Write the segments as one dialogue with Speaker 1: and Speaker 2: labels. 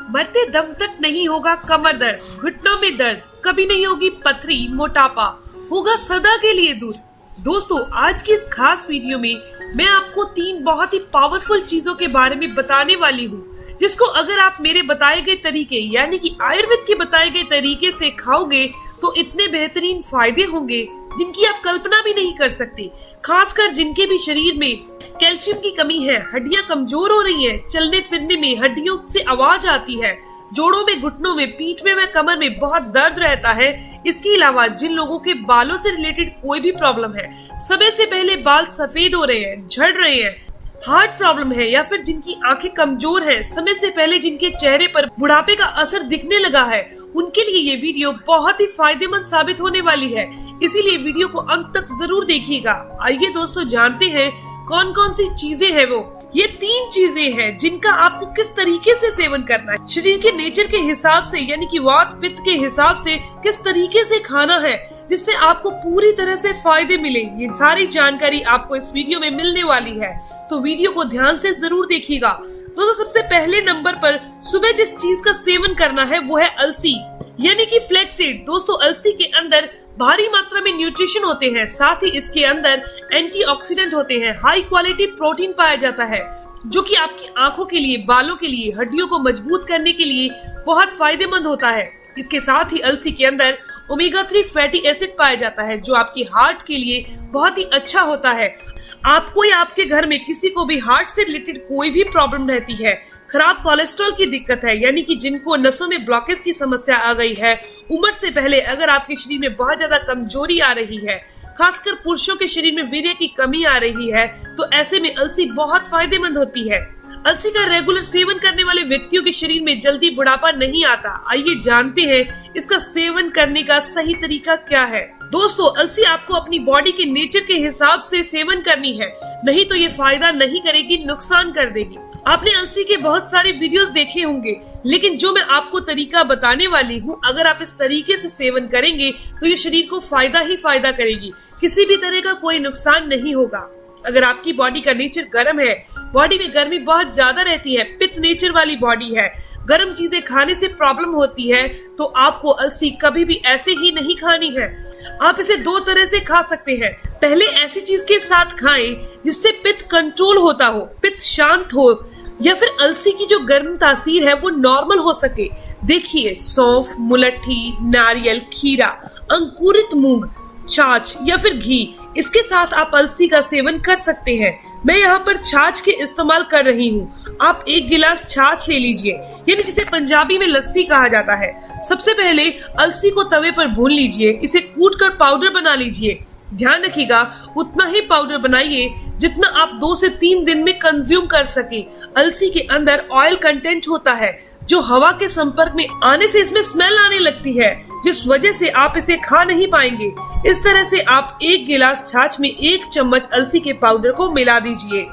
Speaker 1: मरते दम तक नहीं होगा कमर दर्द, घुटनों में दर्द, कभी नहीं होगी पथरी, मोटापा होगा सदा के लिए दूर। दोस्तों, आज की इस खास वीडियो में मैं आपको 3 बहुत ही पावरफुल चीजों के बारे में बताने वाली हूँ, जिसको अगर आप मेरे बताए गए तरीके यानी कि आयुर्वेद के बताए गए तरीके से खाओगे तो इतने बेहतरीन फायदे होंगे जिनकी आप कल्पना भी नहीं कर सकते। खासकर जिनके भी शरीर में कैल्शियम की कमी है, हड्डियां कमजोर हो रही हैं, चलने फिरने में हड्डियों से आवाज आती है, जोड़ों में, घुटनों में, पीठ में व कमर में बहुत दर्द रहता है। इसके अलावा जिन लोगों के बालों से रिलेटेड कोई भी प्रॉब्लम है, समय से पहले बाल सफेद हो रहे हैं, झड़ रहे हैं, हार्ट प्रॉब्लम है या फिर जिनकी आंखें कमजोर है, समय से पहले जिनके चेहरे पर बुढ़ापे का असर दिखने लगा है, उनके लिए ये वीडियो बहुत ही फायदेमंद साबित होने वाली है। इसीलिए वीडियो को अंत तक जरूर देखिएगा। आइए दोस्तों, जानते हैं कौन कौन सी चीजें हैं वो। ये 3 चीजें हैं जिनका आपको किस तरीके से सेवन करना है, शरीर के नेचर के हिसाब से यानी कि वात पित्त के हिसाब से किस तरीके से खाना है, जिससे आपको पूरी तरह से फायदे मिले। ये सारी जानकारी आपको इस वीडियो में मिलने वाली है, तो वीडियो को ध्यान से जरूर देखिएगा। दोस्तों, सबसे पहले नंबर पर सुबह जिस चीज का सेवन करना है वो है अलसी यानी कि फ्लैक्सीड। दोस्तों, अलसी के अंदर भारी मात्रा में न्यूट्रिशन होते हैं, साथ ही इसके अंदर एंटीऑक्सीडेंट होते हैं, हाई क्वालिटी प्रोटीन पाया जाता है, जो कि आपकी आंखों के लिए, बालों के लिए, हड्डियों को मजबूत करने के लिए बहुत फायदेमंद होता है। इसके साथ ही अलसी के अंदर ओमेगा 3 फैटी एसिड पाया जाता है, जो आपकी हार्ट के लिए बहुत ही अच्छा होता है। आपको या आपके घर में किसी को भी हार्ट से रिलेटेड कोई भी प्रॉब्लम रहती है, खराब कोलेस्ट्रॉल की दिक्कत है यानी कि जिनको नसों में ब्लॉकेज की समस्या आ गई है, उम्र से पहले अगर आपके शरीर में बहुत ज्यादा कमजोरी आ रही है, खासकर पुरुषों के शरीर में वीर्य की कमी आ रही है, तो ऐसे में अलसी बहुत फायदेमंद होती है। अलसी का रेगुलर सेवन करने वाले व्यक्तियों के शरीर में जल्दी बुढ़ापा नहीं आता। आइए जानते हैं इसका सेवन करने का सही तरीका क्या है। दोस्तों, अलसी आपको अपनी बॉडी के नेचर के हिसाब से सेवन करनी है, नहीं तो ये फायदा नहीं करेगी, नुकसान कर देगी। आपने अलसी के बहुत सारे वीडियोस देखे होंगे, लेकिन जो मैं आपको तरीका बताने वाली हूँ, अगर आप इस तरीके से सेवन करेंगे तो ये शरीर को फायदा ही फायदा करेगी, किसी भी तरह का कोई नुकसान नहीं होगा। अगर आपकी बॉडी का नेचर गर्म है, बॉडी में गर्मी बहुत ज्यादा रहती है, पित्त नेचर वाली बॉडी है, गर्म चीजें खाने से प्रॉब्लम होती है, तो आपको अलसी कभी भी ऐसे ही नहीं खानी है। आप इसे 2 तरह से खा सकते हैं। पहले ऐसी चीज के साथ खाएं जिससे पित्त कंट्रोल होता हो, पित्त शांत हो, या फिर अलसी की जो गर्म तासीर है वो नॉर्मल हो सके। देखिए, सौंफ, मुलट्ठी, नारियल, खीरा, अंकुरित मूंग, छाछ या फिर घी, इसके साथ आप अलसी का सेवन कर सकते हैं। मैं यहाँ पर छाछ के इस्तेमाल कर रही हूँ। आप 1 गिलास छाछ ले लीजिए, यानी जिसे पंजाबी में लस्सी कहा जाता है। सबसे पहले अलसी को तवे पर भून लीजिए, इसे कूटकर पाउडर बना लीजिए। ध्यान रखिएगा, उतना ही पाउडर बनाइए जितना आप 2 से 3 दिन में कंज्यूम कर सके। अलसी के अंदर ऑयल कंटेंट होता है, जो हवा के संपर्क में आने से इसमें स्मेल आने लगती है, जिस वजह से आप इसे खा नहीं पाएंगे। इस तरह से आप 1 गिलास छाछ में 1 चम्मच अलसी के पाउडर को मिला दीजिए।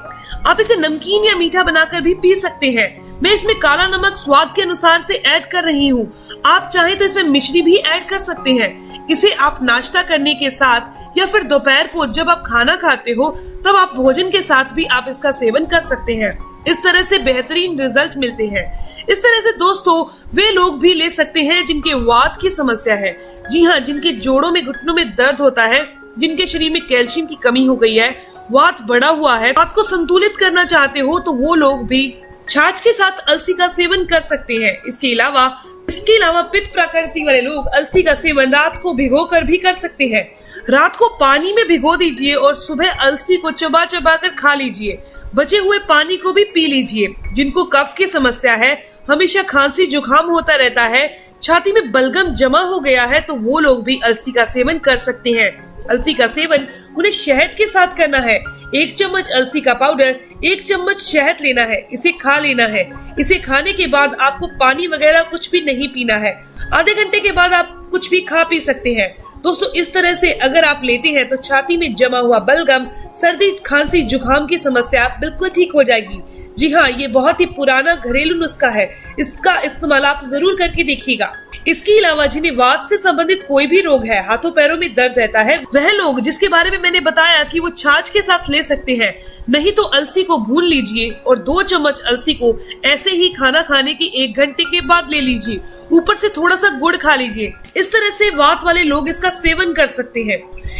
Speaker 1: आप इसे नमकीन या मीठा बनाकर भी पी सकते हैं। मैं इसमें काला नमक स्वाद के अनुसार से ऐड कर रही हूँ। आप चाहें तो इसमें मिश्री भी ऐड कर सकते हैं। इसे आप नाश्ता करने के साथ या फिर दोपहर को जब आप खाना खाते हो, तब आप भोजन के साथ भी आप इसका सेवन कर सकते हैं। इस तरह से बेहतरीन रिजल्ट मिलते हैं। इस तरह से दोस्तों, वे लोग भी ले सकते हैं जिनके वात की समस्या है। जी हाँ, जिनके जोड़ों में, घुटनों में दर्द होता है, जिनके शरीर में कैल्शियम की कमी हो गई है, वात बढ़ा हुआ है, वात को संतुलित करना चाहते हो, तो वो लोग भी छाछ के साथ अलसी का सेवन कर सकते हैं। इसके अलावा पित्त प्रकृति वाले लोग अलसी का सेवन रात को भिगोकर भी कर सकते हैं। रात को पानी में भिगो दीजिए और सुबह अलसी को चबा चबा कर खा लीजिए। बचे हुए पानी को भी पी लीजिए। जिनको कफ की समस्या है, हमेशा खांसी जुकाम होता रहता है, छाती में बलगम जमा हो गया है, तो वो लोग भी अलसी का सेवन कर सकते हैं। अलसी का सेवन उन्हें शहद के साथ करना है। 1 चम्मच अलसी का पाउडर, 1 चम्मच शहद लेना है, इसे खा लेना है। इसे खाने के बाद आपको पानी वगैरह कुछ भी नहीं पीना है। आधे घंटे के बाद आप कुछ भी खा पी सकते हैं। दोस्तों, इस तरह से अगर आप लेते हैं तो छाती में जमा हुआ बलगम, सर्दी, खांसी, जुकाम की समस्या बिल्कुल ठीक हो जाएगी। जी हाँ, ये बहुत ही पुराना घरेलू नुस्खा है। इसका इस्तेमाल आप जरूर करके देखिएगा। इसके अलावा जिन्हें वात से संबंधित कोई भी रोग है, हाथों पैरों में दर्द रहता है, वह लोग जिसके बारे में मैंने बताया कि वो छाछ के साथ ले सकते हैं, नहीं तो अलसी को भून लीजिए और 2 चम्मच अलसी को ऐसे ही खाना खाने के 1 घंटे के बाद ले लीजिए। ऊपर से थोड़ा सा गुड़ खा लीजिए। इस तरह से वात वाले लोग इसका सेवन कर सकते हैं।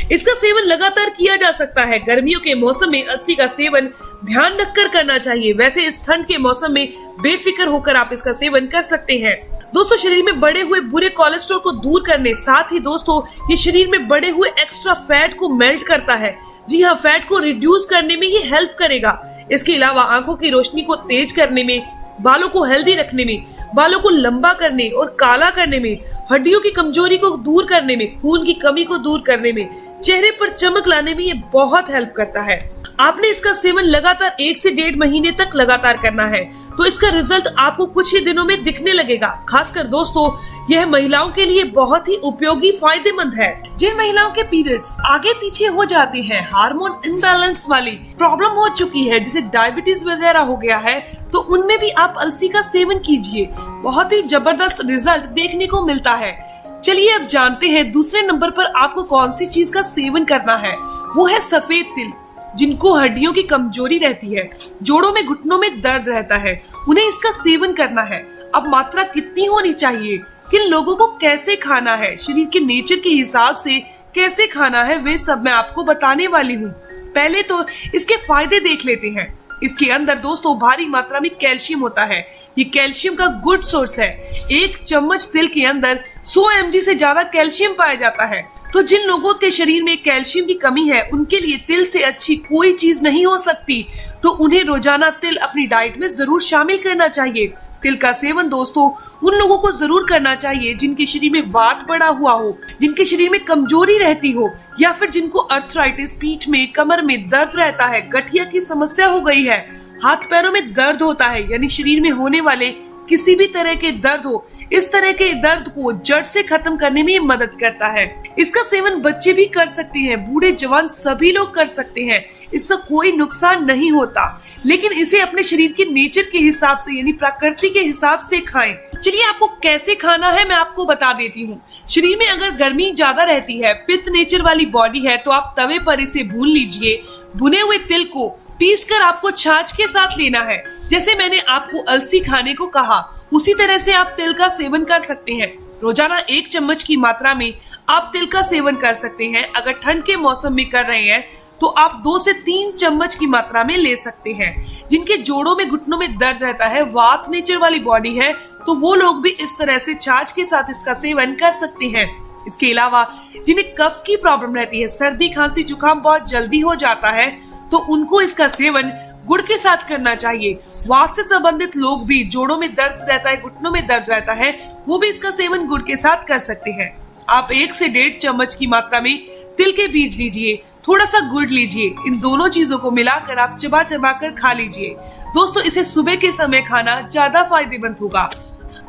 Speaker 1: इसका सेवन लगातार किया जा सकता है। गर्मियों के मौसम में अलसी का सेवन ध्यान रखकर करना चाहिए। वैसे इस ठंड के मौसम में बेफिक्र होकर आप इसका सेवन कर सकते हैं। दोस्तों, शरीर में बढ़े हुए बुरे कोलेस्ट्रॉल को दूर करने, साथ ही दोस्तों ये शरीर में बढ़े हुए एक्स्ट्रा फैट को मेल्ट करता है। जी हाँ, फैट को रिड्यूस करने में ये हेल्प करेगा। इसके अलावा आंखों की रोशनी को तेज करने में, बालों को हेल्दी रखने में, बालों को लंबा करने और काला करने में, हड्डियों की कमजोरी को दूर करने में, खून की कमी को दूर करने में, चेहरे पर चमक लाने में ये बहुत हेल्प करता है। आपने इसका सेवन लगातार 1 से 1.5 महीने तक लगातार करना है, तो इसका रिजल्ट आपको कुछ ही दिनों में दिखने लगेगा। खासकर दोस्तों, यह महिलाओं के लिए बहुत ही उपयोगी, फायदेमंद है। जिन महिलाओं के पीरियड्स आगे पीछे हो जाते हैं, हार्मोन इम्बैलेंस वाली प्रॉब्लम हो चुकी है, जैसे डायबिटीज वगैरह हो गया है, तो उनमें भी आप अलसी का सेवन कीजिए। बहुत ही जबरदस्त रिजल्ट देखने को मिलता है। चलिए अब जानते हैं दूसरे नंबर पर आपको कौन सी चीज का सेवन करना है। वो है सफेद तिल। जिनको हड्डियों की कमजोरी रहती है, जोड़ों में घुटनों में दर्द रहता है, उन्हें इसका सेवन करना है। अब मात्रा कितनी होनी चाहिए, किन लोगों को कैसे खाना है, शरीर के नेचर के हिसाब से कैसे खाना है, वे सब मैं आपको बताने वाली हूँ। पहले तो इसके फायदे देख लेते हैं। इसके अंदर दोस्तों भारी मात्रा में कैल्शियम होता है। ये कैल्शियम का गुड सोर्स है। 1 चम्मच तिल के अंदर 100 mg से ज्यादा कैल्शियम पाया जाता है। तो जिन लोगों के शरीर में कैल्शियम की कमी है, उनके लिए तिल से अच्छी कोई चीज नहीं हो सकती। तो उन्हें रोजाना तिल अपनी डाइट में जरूर शामिल करना चाहिए। तिल का सेवन दोस्तों उन लोगों को जरूर करना चाहिए जिनके शरीर में वात बढ़ा हुआ हो, जिनके शरीर में कमजोरी रहती हो, या फिर जिनको अर्थराइटिस, पीठ में, कमर में दर्द रहता है, गठिया की समस्या हो गई है, हाथ पैरों में दर्द होता है, यानी शरीर में होने वाले किसी भी तरह के दर्द हो, इस तरह के दर्द को जड़ से खत्म करने में मदद करता है। इसका सेवन बच्चे भी कर सकते हैं, बूढ़े जवान सभी लोग कर सकते हैं। इसका कोई नुकसान नहीं होता, लेकिन इसे अपने शरीर के नेचर के हिसाब से, यानी प्रकृति के हिसाब से खाएं। चलिए आपको कैसे खाना है मैं आपको बता देती हूँ। शरीर में अगर गर्मी ज्यादा रहती है, पित्त नेचर वाली बॉडी है, तो आप तवे पर इसे भून लीजिए। भुने हुए तिल को पीसकर आपको छाछ के साथ लेना है। जैसे मैंने आपको अलसी खाने को कहा, उसी तरह से आप तिल का सेवन कर सकते हैं। रोजाना 1 चम्मच की मात्रा में आप तिल का सेवन कर सकते हैं। अगर ठंड के मौसम में कर रहे हैं तो आप 2 से 3 चम्मच की मात्रा में ले सकते हैं। जिनके जोड़ों में, घुटनों में दर्द रहता है, वात नेचर वाली बॉडी है, तो वो लोग भी इस तरह से छाछ के साथ इसका सेवन कर सकते हैं। इसके अलावा जिन्हें कफ की प्रॉब्लम रहती है, सर्दी, खांसी, जुकाम बहुत जल्दी हो जाता है, तो उनको इसका सेवन गुड़ के साथ करना चाहिए। वात से संबंधित लोग भी, जोड़ों में दर्द रहता है, घुटनों में दर्द रहता है, वो भी इसका सेवन गुड़ के साथ कर सकते हैं। आप 1 से 1.5 चम्मच की मात्रा में तिल के बीज लीजिए, थोड़ा सा गुड़ लीजिए। इन दोनों चीजों को मिलाकर आप चबा चबा कर खा लीजिए। दोस्तों इसे सुबह के समय खाना ज्यादा फायदेमंद होगा।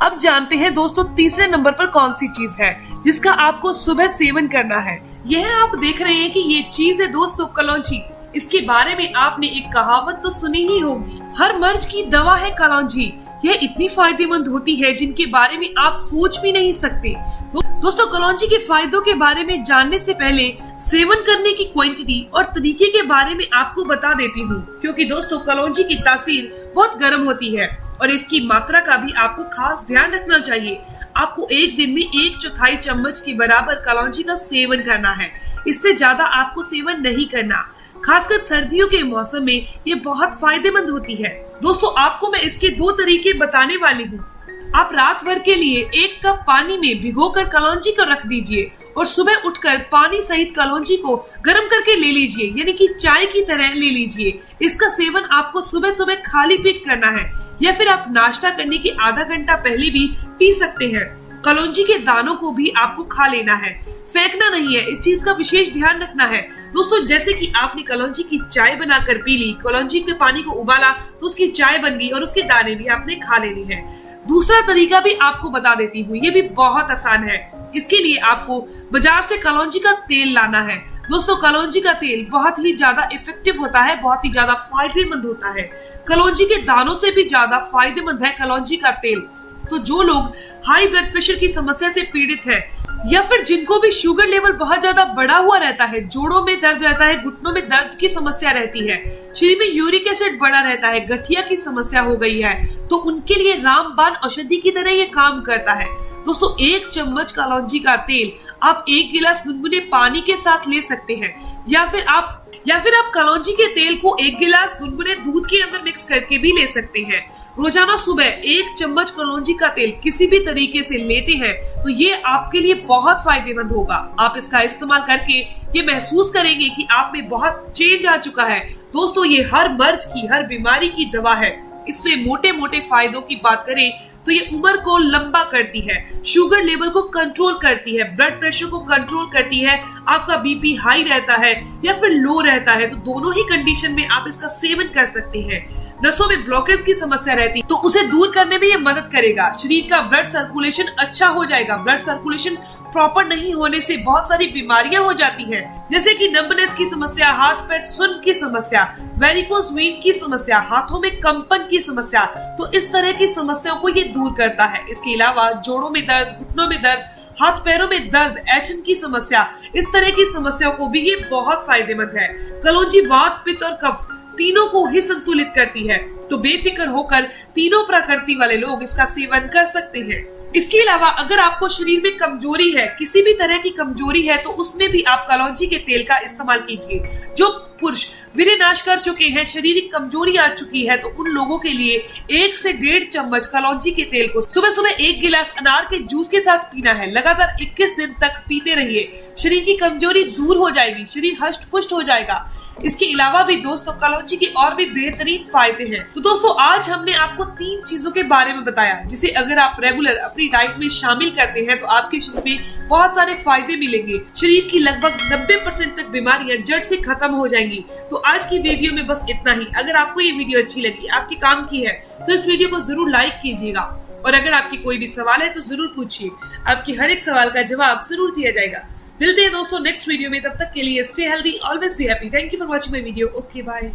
Speaker 1: अब जानते हैं दोस्तों तीसरे नंबर पर कौन सी चीज है जिसका आपको सुबह सेवन करना है। यह आप देख रहे हैं कि ये चीज है दोस्तों कलौंजी। इसके बारे में आपने एक कहावत तो सुनी ही होगी, हर मर्ज की दवा है कलौंजी। यह इतनी फायदेमंद होती है जिनके बारे में आप सोच भी नहीं सकते। दोस्तों कलौंजी के फायदों के बारे में जानने से पहले सेवन करने की क्वांटिटी और तरीके के बारे में आपको बता देती हूँ, क्योंकि दोस्तों कलौंजी की तासीर बहुत गर्म होती है और इसकी मात्रा का भी आपको खास ध्यान रखना चाहिए। आपको एक दिन में 1/4 चम्मच के बराबर कलौंजी का सेवन करना है। इससे ज्यादा आपको सेवन नहीं करना। खासकर सर्दियों के मौसम में ये बहुत फायदेमंद होती है। दोस्तों आपको मैं इसके 2 तरीके बताने वाली हूँ। आप रात भर के लिए 1 कप पानी में भिगोकर कलौंजी को रख दीजिए और सुबह उठकर पानी सहित कलौंजी को गर्म करके ले लीजिए, यानी कि चाय की तरह ले लीजिए। इसका सेवन आपको सुबह सुबह खाली पेट करना है, या फिर आप नाश्ता करने के आधा घंटा पहले भी पी सकते हैं। कलौंजी के दानों को भी आपको खा लेना है, फेंकना नहीं है। इस चीज का विशेष ध्यान रखना है। दोस्तों जैसे कि आपने कलौंजी की चाय बनाकर पी ली, कलौंजी के पानी को उबाला तो उसकी चाय बन गई और उसके दाने भी आपने खा लेने हैं। दूसरा तरीका भी आपको बता देती हूँ, ये भी बहुत आसान है। इसके लिए आपको बाजार से कलौंजी का तेल लाना है। दोस्तों कलौंजी का तेल बहुत ही ज्यादा इफेक्टिव होता है, बहुत ही ज्यादा फायदेमंद होता है। कलौंजी के दानों से भी ज्यादा फायदेमंद है कलौंजी का तेल। तो जो लोग हाई ब्लड प्रेशर की समस्या से पीड़ित है या फिर जिनको भी शुगर लेवल बहुत ज्यादा बढ़ा हुआ रहता है, जोड़ों में दर्द रहता है, घुटनों में दर्द की समस्या रहती है, शरीर में यूरिक एसिड बढ़ा रहता है, गठिया की समस्या हो गई है, तो उनके लिए रामबाण औषधि की तरह ये काम करता है। दोस्तों 1 चम्मच कलौंजी का तेल आप 1 गिलास गुनगुने पानी के साथ ले सकते हैं या फिर आप कलौंजी के तेल को 1 गिलास गुनगुने दूध के अंदर मिक्स करके भी ले सकते हैं। रोजाना सुबह 1 चम्मच कलौंजी का तेल किसी भी तरीके से लेते हैं तो ये आपके लिए बहुत फायदेमंद होगा। आप इसका इस्तेमाल करके ये महसूस करेंगे कि आप में बहुत चेंज आ चुका है। दोस्तों ये हर मर्ज की, हर बीमारी की दवा है। इसमें मोटे मोटे फायदों की बात करें तो ये उम्र को लंबा करती है, शुगर लेवल को कंट्रोल करती है, ब्लड प्रेशर को कंट्रोल करती है, आपका बीपी हाई रहता है या फिर लो रहता है तो दोनों ही कंडीशन में आप इसका सेवन कर सकते हैं। नसों में ब्लॉकेज की समस्या रहती तो उसे दूर करने में ये मदद करेगा। शरीर का ब्लड सर्कुलेशन अच्छा हो जाएगा। ब्लड सर्कुलेशन प्रॉपर नहीं होने से बहुत सारी बीमारियां हो जाती हैं, जैसे कि नंबनेस की समस्या, हाथ पैर सुन्न की समस्या, वेरिकोज वेन की समस्या, हाथों में कंपन की समस्या। तो इस तरह की समस्याओं को ये दूर करता है। इसके अलावा जोड़ों में दर्द, घुटनों में दर्द, हाथ पैरों में दर्द, ऐंठन की समस्या, इस तरह की समस्याओं को भी ये बहुत फायदेमंद है। कलौंजी वात, पित्त और कफ तीनों को ही संतुलित करती है, तो बेफिक्र होकर तीनों प्रकृति वाले लोग इसका सेवन कर सकते हैं। इसके अलावा अगर आपको शरीर में कमजोरी है, किसी भी तरह की कमजोरी है, तो उसमें भी आप कलौंजी के तेल का इस्तेमाल कीजिए। जो पुरुष वीर्य नाश कर चुके हैं, शारीरिक कमजोरी आ चुकी है, तो उन लोगों के लिए 1 से 1.5 चम्मच कलौंजी के तेल को सुबह सुबह 1 गिलास अनार के जूस के साथ पीना है। लगातार 21 दिन तक पीते रहिए। शरीर की कमजोरी दूर हो जाएगी, शरीर हष्ट पुष्ट हो जाएगा। इसके अलावा भी दोस्तों कलौंजी के और भी बेहतरीन फायदे हैं। तो दोस्तों आज हमने आपको 3 चीजों के बारे में बताया जिसे अगर आप रेगुलर अपनी डाइट में शामिल करते हैं तो आपके शरीर में बहुत सारे फायदे मिलेंगे। शरीर की लगभग 90% तक बीमारियां जड़ से खत्म हो जाएंगी। तो आज की वीडियो में बस इतना ही। अगर आपको ये वीडियो अच्छी लगी, आपके काम की है, तो इस वीडियो को जरूर लाइक कीजिएगा और अगर आपकी कोई भी सवाल है तो जरूर पूछिए। आपकी हर एक सवाल का जवाब जरूर दिया जाएगा। मिलते हैं दोस्तों नेक्स्ट वीडियो में। तब तक के लिए stay healthy, always be happy. Thank you for watching my video. Okay bye.